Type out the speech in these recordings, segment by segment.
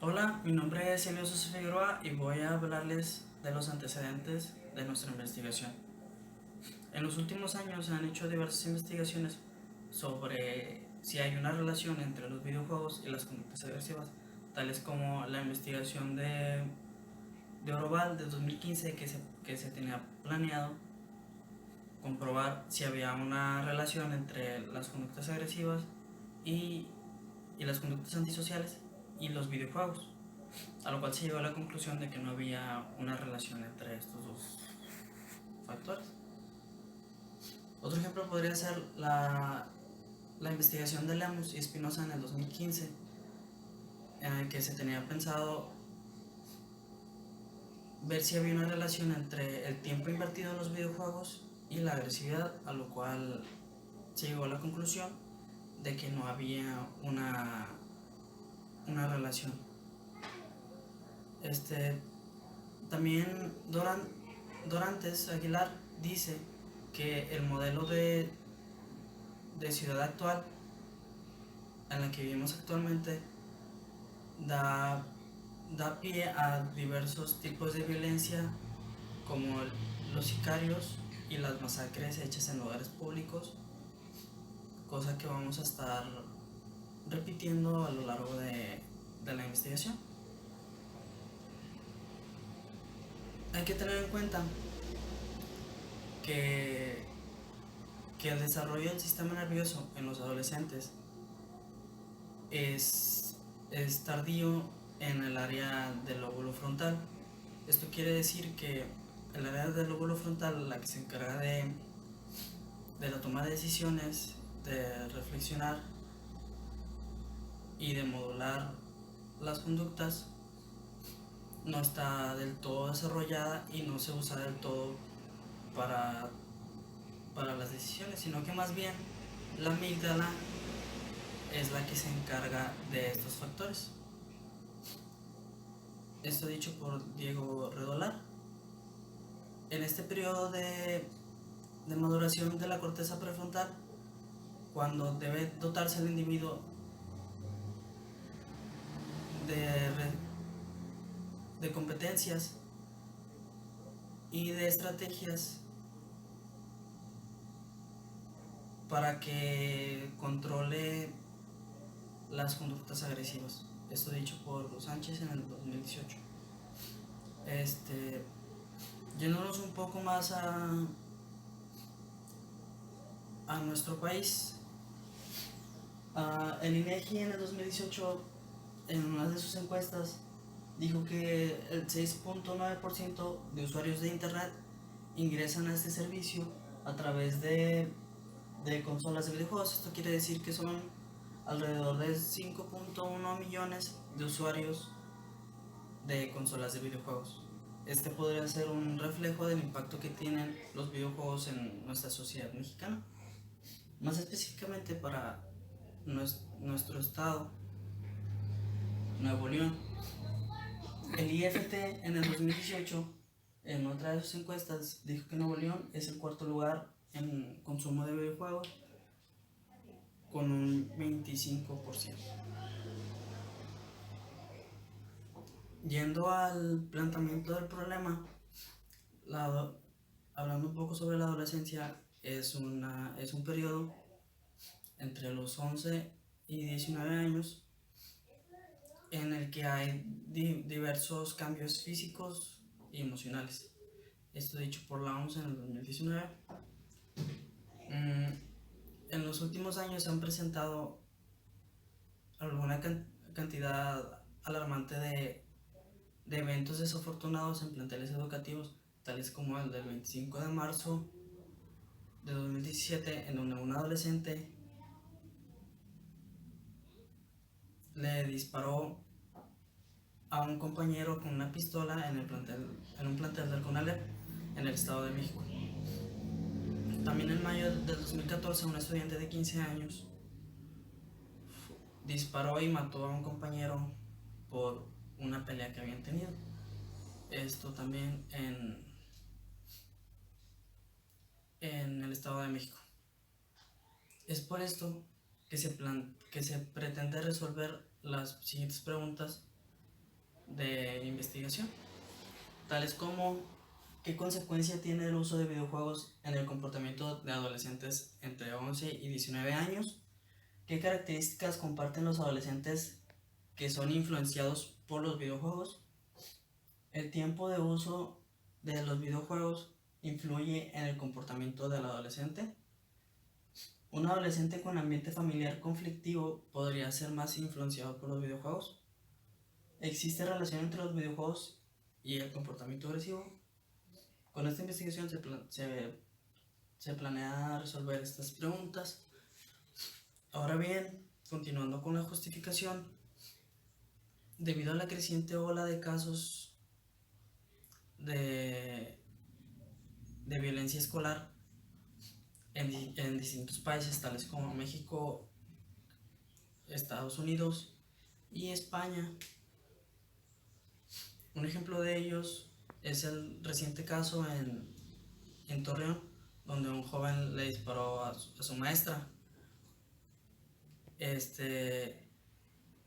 Hola, mi nombre es Elio Sosa Figueroa y voy a hablarles de los antecedentes de nuestra investigación. En los últimos años se han hecho diversas investigaciones sobre si hay una relación entre los videojuegos y las conductas agresivas, tales como la investigación de Oroval de 2015 que se tenía planeado comprobar si había una relación entre las conductas agresivas y, y las conductas antisociales y los videojuegos, a lo cual se llegó a la conclusión de que no había una relación entre estos dos factores. Otro ejemplo podría ser la investigación de Lemus y Espinosa en el 2015, en el que se tenía pensado ver si había una relación entre el tiempo invertido en los videojuegos y la agresividad, a lo cual se llegó a la conclusión de que no había una relación. Este, También Dorantes Aguilar dice que el modelo de ciudad actual en la que vivimos actualmente da, da pie a diversos tipos de violencia como los sicarios y las masacres hechas en lugares públicos, cosa que vamos a estar repitiendo a lo largo de la investigación. Hay que tener en cuenta que, que el desarrollo del sistema nervioso en los adolescentes es, es tardío en el área del lóbulo frontal. Esto quiere decir que el área del lóbulo frontal, la que se encarga de la toma de decisiones, de reflexionar y de modular las conductas, no está del todo desarrollada y no se usa del todo para, para las decisiones, sino que más bien la amígdala es la que se encarga de estos factores. Esto dicho por Diego Redolar. En este periodo de maduración de la corteza prefrontal, cuando debe dotarse el individuo de, de competencias y de estrategias para que controle las conductas agresivas. Esto dicho por Sánchez en el 2018. Este, Yéndonos un poco más a nuestro país, el INEGI en el 2018, en una de sus encuestas, dijo que el 6.9% de usuarios de Internet ingresan a este servicio a través de consolas de videojuegos. Esto quiere decir que son alrededor de 5.1 millones de usuarios de consolas de videojuegos. Este podría ser un reflejo del impacto que tienen los videojuegos en nuestra sociedad mexicana, más específicamente para nuestro estado, Nuevo León. El IFT en el 2018, en otra de sus encuestas, dijo que Nuevo León es el cuarto lugar en consumo de videojuegos con un 25%. Yendo al planteamiento del problema, la, hablando un poco sobre la adolescencia, es un periodo entre los 11 y 19 años en el que hay diversos cambios físicos y emocionales. Esto dicho por la OMS en el 2019. Mm, en los últimos años se han presentado alguna cantidad alarmante de eventos desafortunados en planteles educativos, tales como el del 25 de marzo de 2017, en donde un adolescente le disparó a un compañero con una pistola en un plantel del CONALEP en el Estado de México. También en mayo del 2014, un estudiante de 15 años disparó y mató a un compañero por una pelea que habían tenido. Esto también en el Estado de México. Es por esto que se pretende resolver las siguientes preguntas de investigación, tales como qué consecuencia tiene el uso de videojuegos en el comportamiento de adolescentes entre 11 y 19 años, qué características comparten los adolescentes que son influenciados por los videojuegos, el tiempo de uso de los videojuegos influye en el comportamiento del adolescente. Un adolescente con ambiente familiar conflictivo podría ser más influenciado por los videojuegos. ¿Existe relación entre los videojuegos y el comportamiento agresivo? Con esta investigación se planea resolver estas preguntas. Ahora bien, continuando con la justificación, debido a la creciente ola de casos de violencia escolar en distintos países, tales como México, Estados Unidos y España. Un ejemplo de ellos es el reciente caso en Torreón, donde un joven le disparó a su maestra, en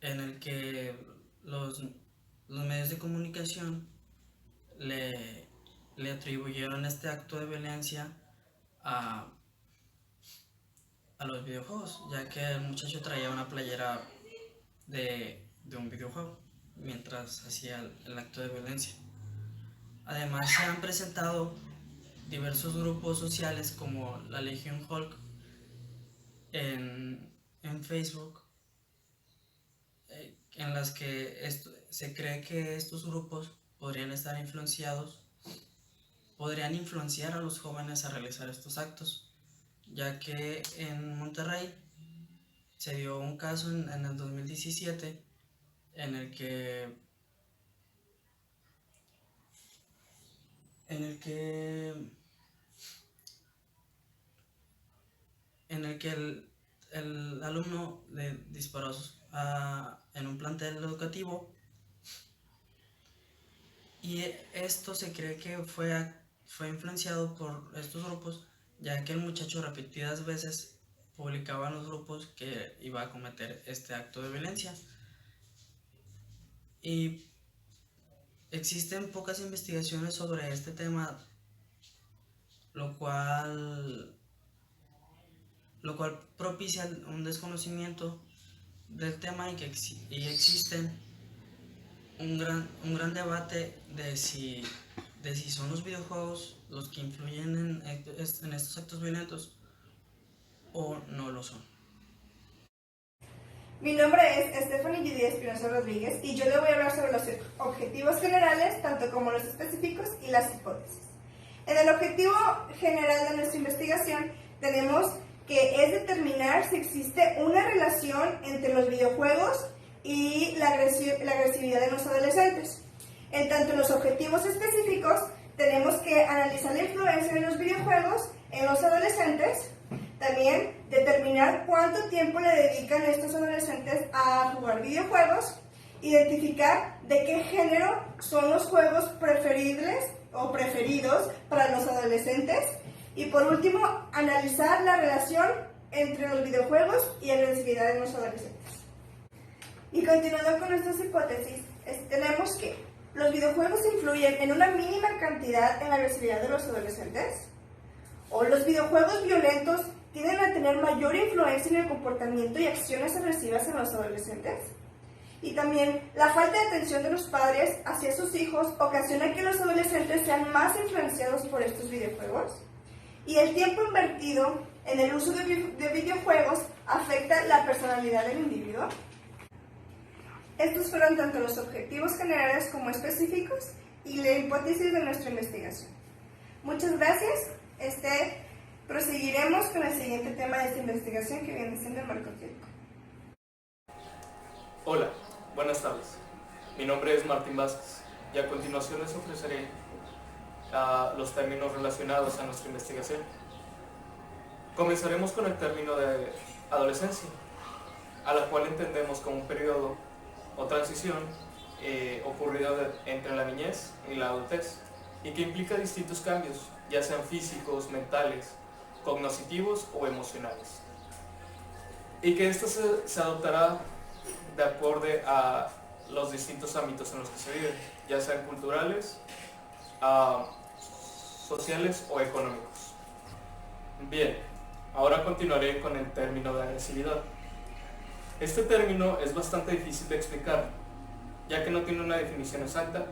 el que los medios de comunicación le atribuyeron este acto de violencia a los videojuegos, ya que el muchacho traía una playera de un videojuego mientras hacía el acto de violencia. Además, se han presentado diversos grupos sociales como la Legión Hulk en Facebook, en las que se cree que estos grupos podrían influenciar a los jóvenes a realizar estos actos, ya que en Monterrey se dio un caso en el 2017 en el que el alumno le disparó en un plantel educativo, y esto se cree que fue influenciado por estos grupos, ya que el muchacho repetidas veces publicaba en los grupos que iba a cometer este acto de violencia. Y existen pocas investigaciones sobre este tema, lo cual propicia un desconocimiento del tema, y existen un gran debate de si son los videojuegos los que influyen en estos actos violentos o no lo son. Mi nombre es Stephanie Judy Espinosa Rodríguez y yo le voy a hablar sobre los objetivos generales, tanto como los específicos y las hipótesis. En el objetivo general de nuestra investigación tenemos que es determinar si existe una relación entre los videojuegos y la agresividad de los adolescentes. En tanto en los objetivos específicos tenemos que analizar la influencia de los videojuegos en los adolescentes. También determinar cuánto tiempo le dedican estos adolescentes a jugar videojuegos, identificar de qué género son los juegos preferibles o preferidos para los adolescentes, y por último, analizar la relación entre los videojuegos y la agresividad de los adolescentes. Y continuando con nuestras hipótesis, tenemos que los videojuegos influyen en una mínima cantidad en la agresividad de los adolescentes, o los videojuegos violentos tienden a tener mayor influencia en el comportamiento y acciones agresivas en los adolescentes. Y también la falta de atención de los padres hacia sus hijos ocasiona que los adolescentes sean más influenciados por estos videojuegos. Y el tiempo invertido en el uso de videojuegos afecta la personalidad del individuo. Estos fueron tanto los objetivos generales como específicos y la hipótesis de nuestra investigación. Muchas gracias. Proseguiremos con el siguiente tema de esta investigación, que viene siendo el marco teórico. Hola, buenas tardes. Mi nombre es Martín Vázquez y a continuación les ofreceré los términos relacionados a nuestra investigación. Comenzaremos con el término de adolescencia, a la cual entendemos como un periodo o transición ocurrido entre la niñez y la adultez, y que implica distintos cambios, ya sean físicos, mentales, cognitivos o emocionales, y que esto se adoptará de acuerdo a los distintos ámbitos en los que se viven, ya sean culturales, sociales o económicos. Bien, ahora continuaré con el término de agresividad. Este término es bastante difícil de explicar, ya que no tiene una definición exacta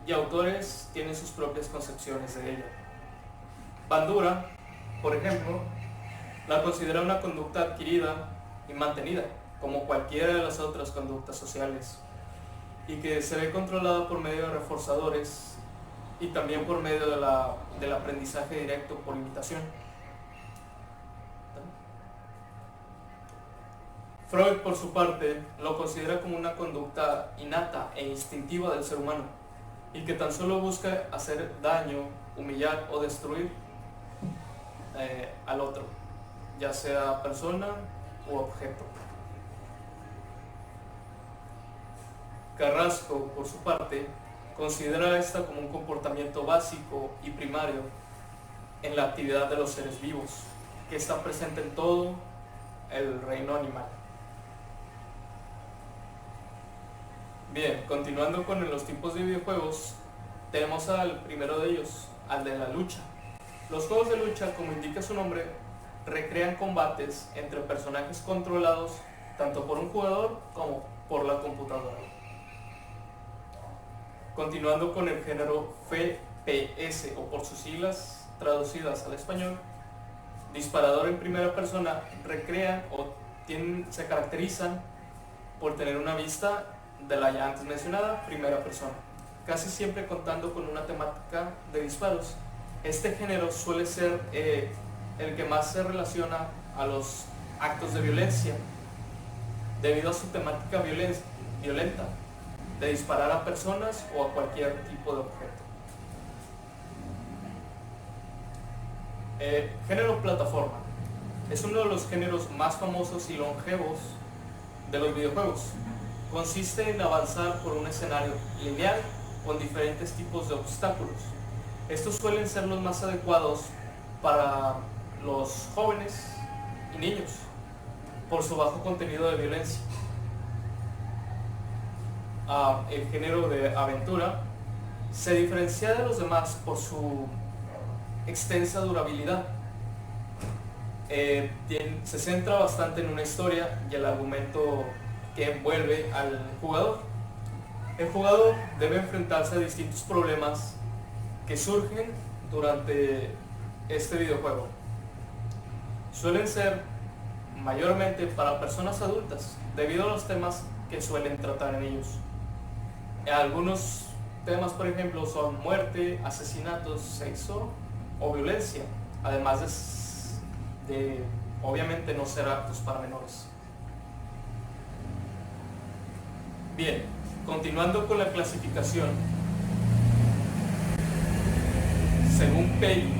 y autores tienen sus propias concepciones de ella. Bandura, por ejemplo, la considera una conducta adquirida y mantenida, como cualquiera de las otras conductas sociales, y que se ve controlada por medio de reforzadores y también por medio del aprendizaje directo por imitación. Freud, por su parte, lo considera como una conducta innata e instintiva del ser humano, y que tan solo busca hacer daño, humillar o destruir al otro, ya sea persona u objeto. Carrasco, por su parte, considera esta como un comportamiento básico y primario en la actividad de los seres vivos, que está presente en todo el reino animal. Bien, continuando con los tipos de videojuegos, tenemos al primero de ellos, al de la lucha. Los juegos de lucha, como indica su nombre, recrean combates entre personajes controlados tanto por un jugador como por la computadora. Continuando con el género FPS, o por sus siglas traducidas al español, disparador en primera persona, recrean o se caracterizan por tener una vista de la ya antes mencionada primera persona, casi siempre contando con una temática de disparos. Este género suele ser el que más se relaciona a los actos de violencia, debido a su temática violenta, de disparar a personas o a cualquier tipo de objeto. Género plataforma. Es uno de los géneros más famosos y longevos de los videojuegos. Consiste en avanzar por un escenario lineal con diferentes tipos de obstáculos. Estos suelen ser los más adecuados para los jóvenes y niños por su bajo contenido de violencia. El género de aventura se diferencia de los demás por su extensa durabilidad. Se centra bastante en una historia y el argumento que envuelve al jugador. El jugador debe enfrentarse a distintos problemas que surgen durante este videojuego. Suelen ser mayormente para personas adultas, debido a los temas que suelen tratar en ellos. Algunos temas, por ejemplo, son muerte, asesinatos, sexo o violencia, además de obviamente no ser aptos para menores. Bien, continuando con la clasificación, según PEGI,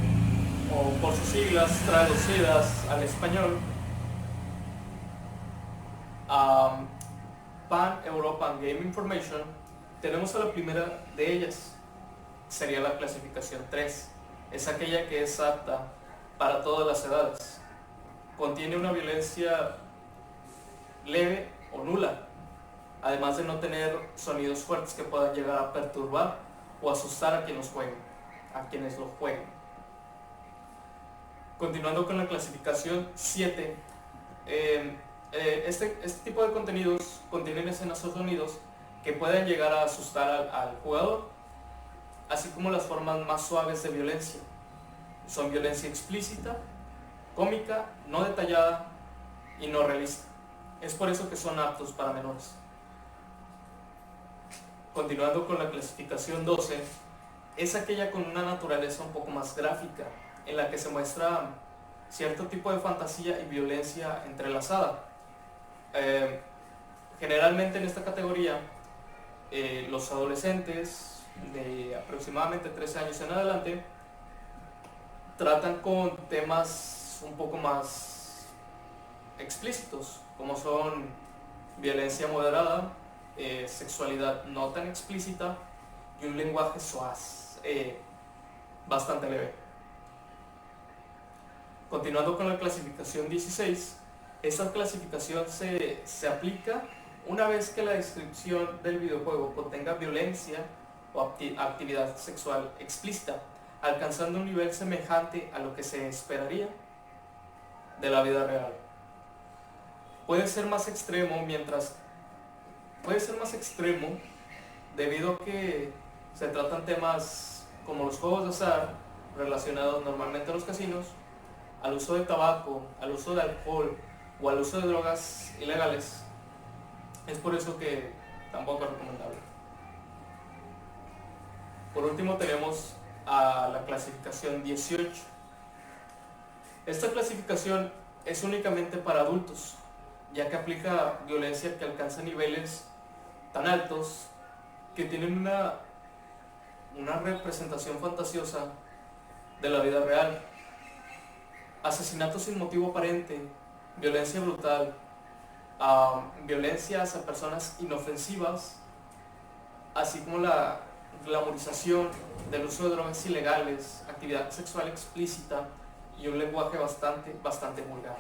o por sus siglas traducidas al español, Pan European Game Information, tenemos a la primera de ellas, sería la clasificación 3, es aquella que es apta para todas las edades. Contiene una violencia leve o nula, además de no tener sonidos fuertes que puedan llegar a perturbar o asustar a quienes lo jueguen. Continuando con la clasificación 7, este tipo de contenidos contienen escenas o sonidos que pueden llegar a asustar al jugador, así como las formas más suaves de violencia. Son violencia explícita, cómica, no detallada y no realista. Es por eso que son aptos para menores. Continuando con la clasificación 12, es aquella con una naturaleza un poco más gráfica, en la que se muestra cierto tipo de fantasía y violencia entrelazada. Generalmente en esta categoría, los adolescentes de aproximadamente 13 años en adelante tratan con temas un poco más explícitos, como son violencia moderada, sexualidad no tan explícita y un lenguaje soaz, bastante leve. Continuando con la clasificación 16, esta clasificación se aplica una vez que la descripción del videojuego contenga violencia o actividad sexual explícita, alcanzando un nivel semejante a lo que se esperaría de la vida real. Puede ser más extremo debido a que se tratan temas como los juegos de azar relacionados normalmente a los casinos, al uso de tabaco, al uso de alcohol o al uso de drogas ilegales. Es por eso que tampoco es recomendable. Por último tenemos a la clasificación 18. Esta clasificación es únicamente para adultos, ya que aplica violencia que alcanza niveles tan altos que tienen una representación fantasiosa de la vida real. Asesinatos sin motivo aparente, violencia brutal, violencia hacia personas inofensivas, así como la glamorización del uso de drogas ilegales, actividad sexual explícita y un lenguaje bastante vulgar.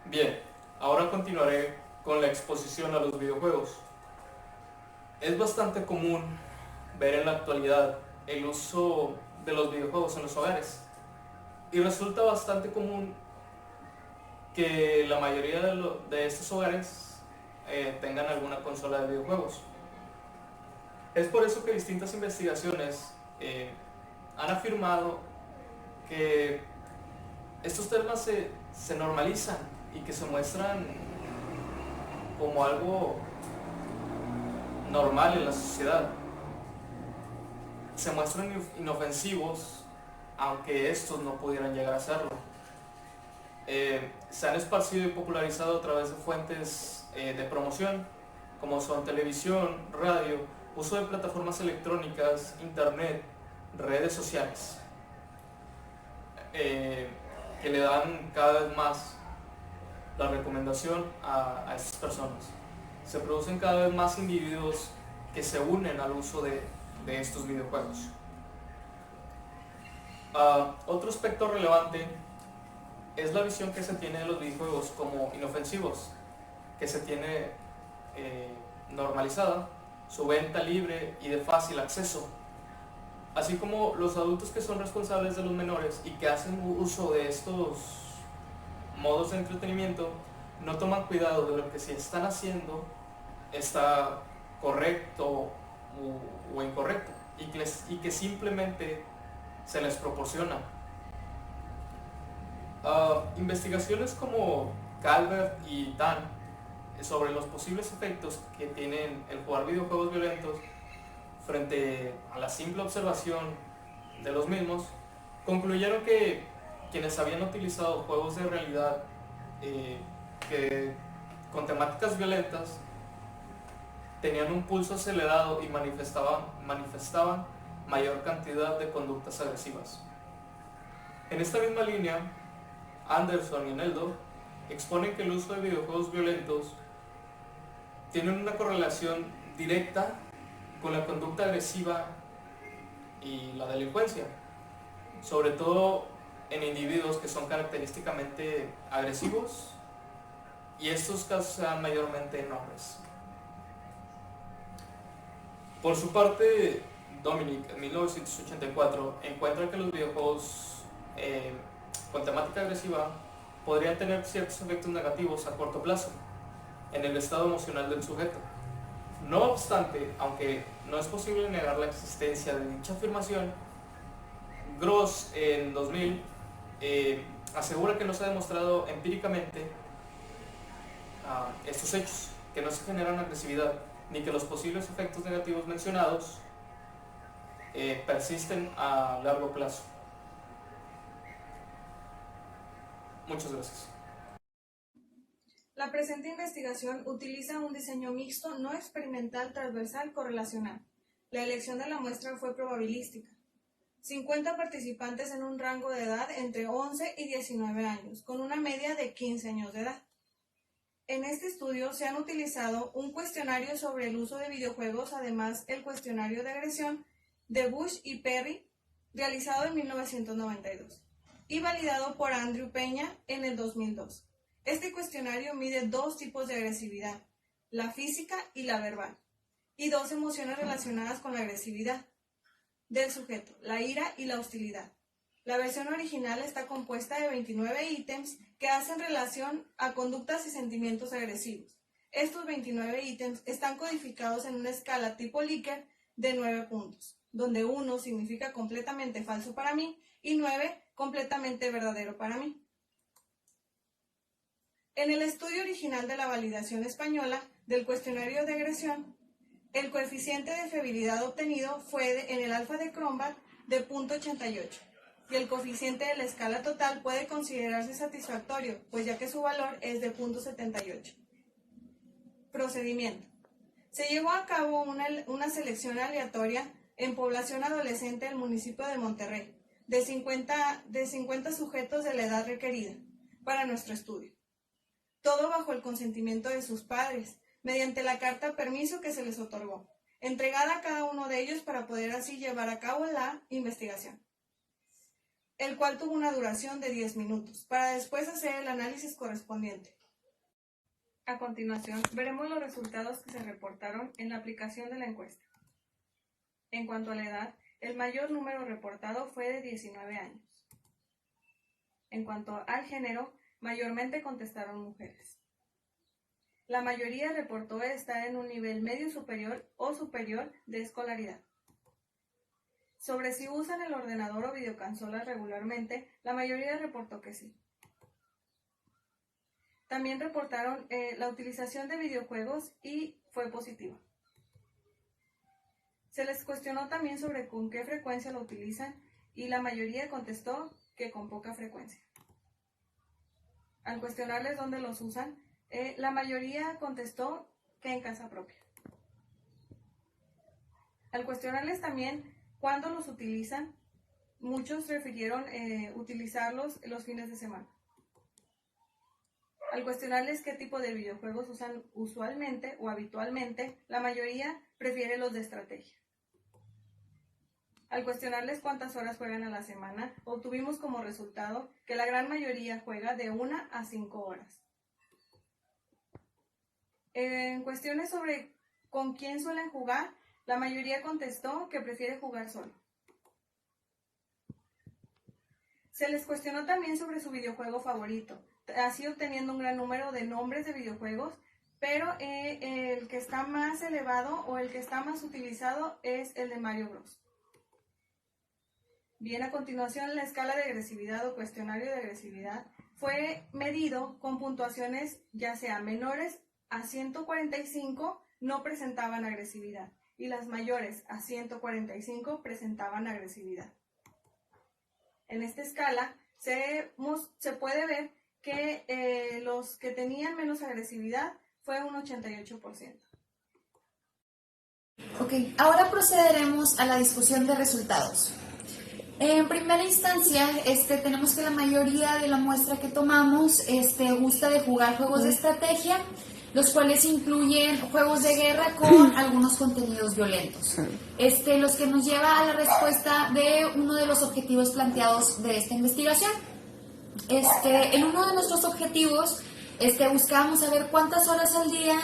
Bien, ahora continuaré con la exposición a los videojuegos. Es bastante común ver en la actualidad el uso de los videojuegos en los hogares y resulta bastante común que la mayoría de estos hogares tengan alguna consola de videojuegos. Es por eso que distintas investigaciones han afirmado que estos temas se normalizan y que se muestran como algo normal en la sociedad. Se muestran inofensivos, aunque estos no pudieran llegar a serlo. Se han esparcido y popularizado a través de fuentes de promoción, como son televisión, radio, uso de plataformas electrónicas, internet, redes sociales, que le dan cada vez más la recomendación a estas personas. Se producen cada vez más individuos que se unen al uso de estos videojuegos. Otro aspecto relevante es la visión que se tiene de los videojuegos como inofensivos, que se tiene normalizada, su venta libre y de fácil acceso, así como los adultos que son responsables de los menores y que hacen uso de estos modos de entretenimiento no toman cuidado de lo que se están haciendo está correcto o incorrecto y que simplemente se les proporciona. Investigaciones como Calvert y Tan sobre los posibles efectos que tienen el jugar videojuegos violentos frente a la simple observación de los mismos, concluyeron que quienes habían utilizado juegos de realidad con temáticas violentas tenían un pulso acelerado y manifestaban mayor cantidad de conductas agresivas. En esta misma línea, Anderson y Neldo exponen que el uso de videojuegos violentos tiene una correlación directa con la conducta agresiva y la delincuencia, sobre todo en individuos que son característicamente agresivos, y estos casos se dan mayormente en hombres. Por su parte, Dominic en 1984 encuentra que los videojuegos con temática agresiva podrían tener ciertos efectos negativos a corto plazo en el estado emocional del sujeto. No obstante, aunque no es posible negar la existencia de dicha afirmación, Gross en 2000 asegura que no se ha demostrado empíricamente estos hechos, que no se generan agresividad, ni que los posibles efectos negativos mencionados persisten a largo plazo. Muchas gracias. La presente investigación utiliza un diseño mixto no experimental transversal correlacional. La elección de la muestra fue probabilística. 50 participantes en un rango de edad entre 11 y 19 años, con una media de 15 años de edad. En este estudio se han utilizado un cuestionario sobre el uso de videojuegos, además el cuestionario de agresión de Bush y Perry, realizado en 1992, y validado por Andrew Peña en el 2002. Este cuestionario mide dos tipos de agresividad, la física y la verbal, y 2 emociones relacionadas con la agresividad del sujeto, la ira y la hostilidad. La versión original está compuesta de 29 ítems que hacen relación a conductas y sentimientos agresivos. Estos 29 ítems están codificados en una escala tipo Likert de 9 puntos, donde 1 significa completamente falso para mí y 9 completamente verdadero para mí. En el estudio original de la validación española del cuestionario de agresión, el coeficiente de fiabilidad obtenido fue en el alfa de Cronbach de 0.88 y el coeficiente de la escala total puede considerarse satisfactorio, pues ya que su valor es de 0.78. Procedimiento. Se llevó a cabo una selección aleatoria en población adolescente del municipio de Monterrey, de 50 sujetos de la edad requerida para nuestro estudio. Todo bajo el consentimiento de sus padres, mediante la carta permiso que se les otorgó, entregada a cada uno de ellos para poder así llevar a cabo la investigación, el cual tuvo una duración de 10 minutos, para después hacer el análisis correspondiente. A continuación, veremos los resultados que se reportaron en la aplicación de la encuesta. En cuanto a la edad, el mayor número reportado fue de 19 años. En cuanto al género, mayormente contestaron mujeres. La mayoría reportó estar en un nivel medio superior o superior de escolaridad. Sobre si usan el ordenador o videoconsolas regularmente, la mayoría reportó que sí. También reportaron la utilización de videojuegos y fue positiva. Se les cuestionó también sobre con qué frecuencia lo utilizan y la mayoría contestó que con poca frecuencia. Al cuestionarles dónde los usan, la mayoría contestó que en casa propia. Al cuestionarles también cuándo los utilizan, muchos refirieron utilizarlos los fines de semana. Al cuestionarles qué tipo de videojuegos usan usualmente o habitualmente, la mayoría prefiere los de estrategia. Al cuestionarles cuántas horas juegan a la semana, obtuvimos como resultado que la gran mayoría juega de 1 a 5 horas. En cuestiones sobre con quién suelen jugar, la mayoría contestó que prefiere jugar solo. Se les cuestionó también sobre su videojuego favorito, así obteniendo un gran número de nombres de videojuegos, pero el que está más elevado o el que está más utilizado es el de Mario Bros. Bien, a continuación la escala de agresividad o cuestionario de agresividad fue medido con puntuaciones ya sea menores a 145 no presentaban agresividad y las mayores a 145 presentaban agresividad. En esta escala se puede ver que los que tenían menos agresividad fue un 88%. Ok, ahora procederemos a la discusión de resultados. En primera instancia, tenemos que la mayoría de la muestra que tomamos gusta de jugar juegos de estrategia, los cuales incluyen juegos de guerra con algunos contenidos violentos. Los que nos lleva a la respuesta de uno de los objetivos planteados de esta investigación. En uno de nuestros objetivos, buscábamos saber cuántas horas al día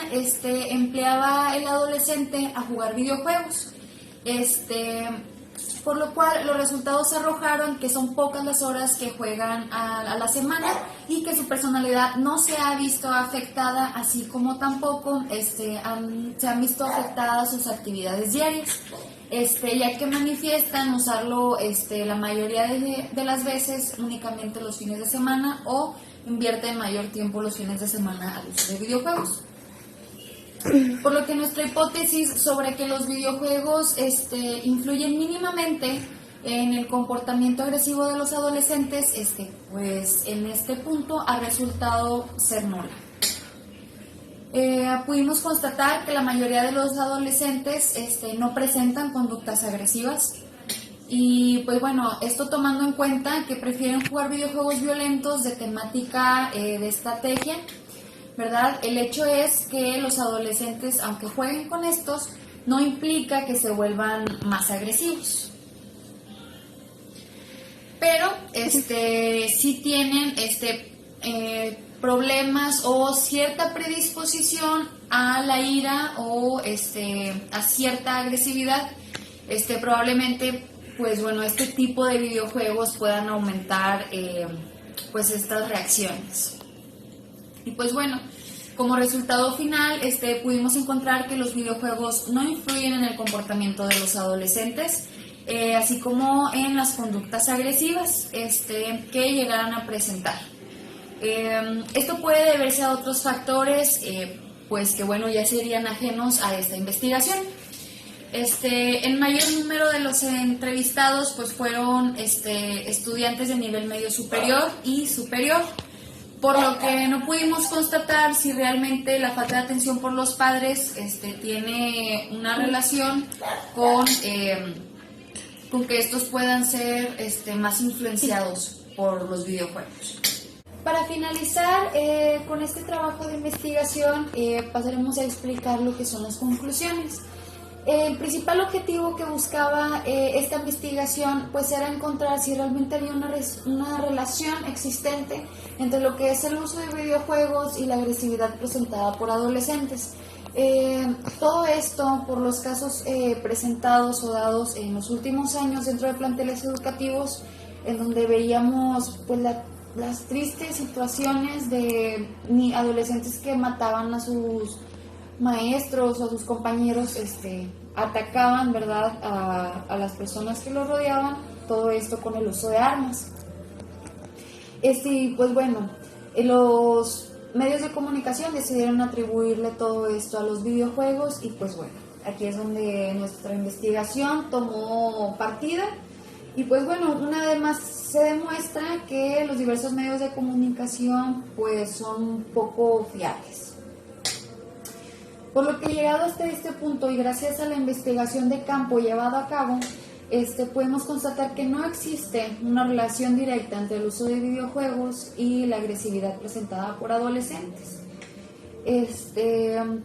empleaba el adolescente a jugar videojuegos. Por lo cual los resultados arrojaron que son pocas las horas que juegan a la semana y que su personalidad no se ha visto afectada, así como tampoco se han visto afectadas sus actividades diarias, ya que manifiestan usarlo la mayoría de las veces únicamente los fines de semana o invierten mayor tiempo los fines de semana al uso de videojuegos. Por lo que nuestra hipótesis sobre que los videojuegos influyen mínimamente en el comportamiento agresivo de los adolescentes, pues en este punto ha resultado ser nula. Pudimos constatar que la mayoría de los adolescentes no presentan conductas agresivas y pues bueno, esto tomando en cuenta que prefieren jugar videojuegos violentos de temática de estrategia, ¿verdad? El hecho es que los adolescentes, aunque jueguen con estos, no implica que se vuelvan más agresivos. Pero sí tienen problemas o cierta predisposición a la ira o a cierta agresividad, probablemente pues bueno, este tipo de videojuegos puedan aumentar pues estas reacciones. Y pues bueno, como resultado final pudimos encontrar que los videojuegos no influyen en el comportamiento de los adolescentes, así como en las conductas agresivas que llegaran a presentar. Esto puede deberse a otros factores pues que bueno, ya serían ajenos a esta investigación. El mayor número de los entrevistados pues fueron estudiantes de nivel medio superior y superior, por lo que no pudimos constatar si realmente la falta de atención por los padres tiene una relación con que estos puedan ser más influenciados por los videojuegos. Para finalizar con este trabajo de investigación, pasaremos a explicar lo que son las conclusiones. El principal objetivo que buscaba esta investigación pues era encontrar si realmente había una relación existente entre lo que es el uso de videojuegos y la agresividad presentada por adolescentes. Todo esto por los casos presentados o dados en los últimos años dentro de planteles educativos, en donde veíamos pues las tristes situaciones de adolescentes que mataban a sus maestros o a sus compañeros, atacaban, ¿verdad?, a las personas que los rodeaban, todo esto con el uso de armas. Pues bueno, los medios de comunicación decidieron atribuirle todo esto a los videojuegos y pues bueno, aquí es donde nuestra investigación tomó partida y pues bueno, una vez más se demuestra que los diversos medios de comunicación pues son poco fiables. Por lo que llegado hasta este punto y gracias a la investigación de campo llevada a cabo, podemos constatar que no existe una relación directa entre el uso de videojuegos y la agresividad presentada por adolescentes.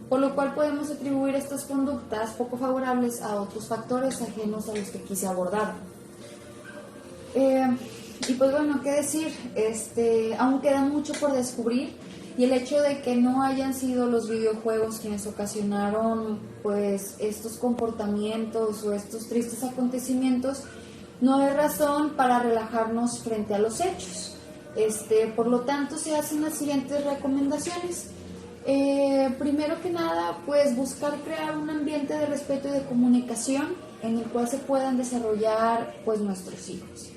Por lo cual podemos atribuir estas conductas poco favorables a otros factores ajenos a los que quise abordar. Y pues bueno, qué decir, aún queda mucho por descubrir. Y el hecho de que no hayan sido los videojuegos quienes ocasionaron pues estos comportamientos o estos tristes acontecimientos no es razón para relajarnos frente a los hechos. Por lo tanto se hacen las siguientes recomendaciones. Primero que nada, pues buscar crear un ambiente de respeto y de comunicación en el cual se puedan desarrollar pues nuestros hijos.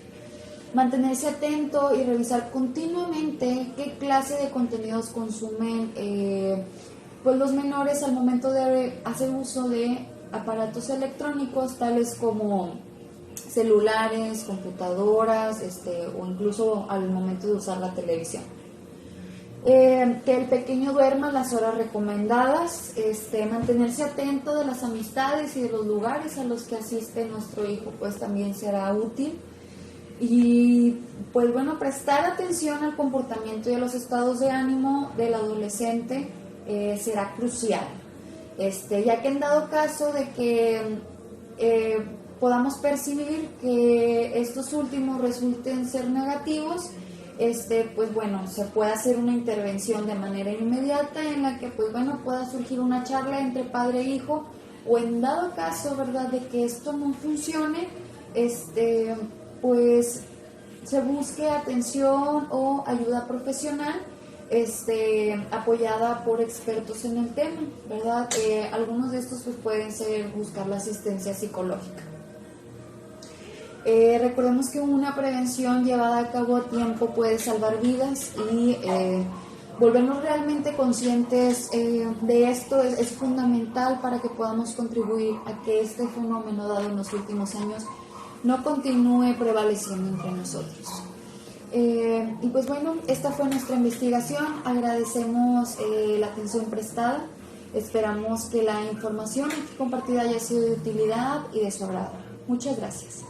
Mantenerse atento y revisar continuamente qué clase de contenidos consumen pues los menores al momento de hacer uso de aparatos electrónicos tales como celulares, computadoras o incluso al momento de usar la televisión. Que el pequeño duerma las horas recomendadas, mantenerse atento de las amistades y de los lugares a los que asiste nuestro hijo pues también será útil. Y pues bueno, prestar atención al comportamiento y a los estados de ánimo del adolescente será crucial, ya que en dado caso de que podamos percibir que estos últimos resulten ser negativos, pues bueno, se puede hacer una intervención de manera inmediata en la que pues bueno, pueda surgir una charla entre padre e hijo, o en dado caso, ¿verdad?, de que esto no funcione, pues se busque atención o ayuda profesional apoyada por expertos en el tema, ¿verdad? Algunos de estos pues pueden ser buscar la asistencia psicológica. Recordemos que una prevención llevada a cabo a tiempo puede salvar vidas y volvernos realmente conscientes de esto es fundamental para que podamos contribuir a que este fenómeno dado en los últimos años no continúe prevaleciendo entre nosotros. Y pues bueno, esta fue nuestra investigación. Agradecemos la atención prestada. Esperamos que la información compartida haya sido de utilidad y de su agrado. Muchas gracias.